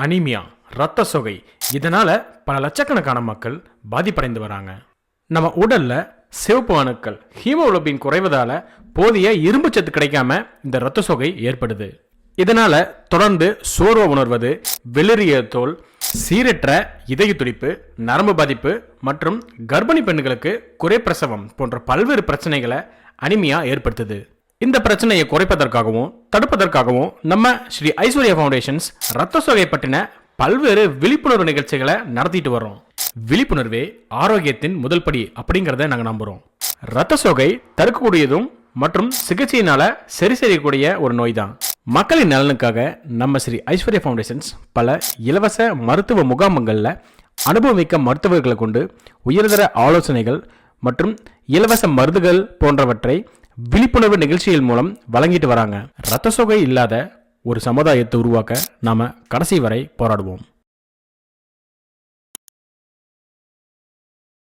Anaemia, இரத்த சோகை, இதனால பல லட்சக்கணக்கான மக்கள் பாதிப்படைந்து வராங்க. நம்ம உடல்ல சிவப்பு அணுக்கள் ஹீமோகுளோபின் குறைவதால போதிய இரும்பு சத்து கிடைக்காம இந்த இரத்த சோகை ஏற்படுது. இதனால தொடர்ந்து சோர்வு உணர்வது, வெளிரிய தோல், சீரற்ற இதய துடிப்பு, நரம்பு பாதிப்பு மற்றும் கர்ப்பிணி பெண்களுக்கு குறைப்பிரசவம் போன்ற பல்வேறு பிரச்சனைகளை அனிமியா ஏற்படுத்துது. இந்த பிரச்சனையை குறைப்பதற்காகவும் தடுப்பதற்காகவும் நம்ம ஸ்ரீ ஐஸ்வர்யா ஃபவுண்டேஷன்ஸ் இரத்த சோகை பற்றின பல்வேறு விழிப்புணர்வு நிகழ்ச்சிகளை நடத்திட்டு வரோம். விழிப்புணர்வே ஆரோக்கியத்தின் முதல் படி அப்படிங்கிறத நாங்கள் நம்புறோம். இரத்த சோகை தடுக்கக்கூடியதும் மற்றும் சிகிச்சையினால சரி செய்யக்கூடிய ஒரு நோய் தான். மக்களின் நலனுக்காக நம்ம ஸ்ரீ ஐஸ்வர்யா ஃபவுண்டேஷன்ஸ் பல இலவச மருத்துவ முகாம்களில் அனுபவமிக்க மருத்துவர்களை கொண்டு உயர்தர ஆலோசனைகள் மற்றும் இலவச மருந்துகள் போன்றவற்றை விழிப்புணர்வு நிகழ்ச்சிகள் மூலம் வழங்கிட்டு வராங்க. இரத்த சோகை இல்லாத ஒரு சமுதாயத்தை உருவாக்க நாம கடைசி வரை போராடுவோம்.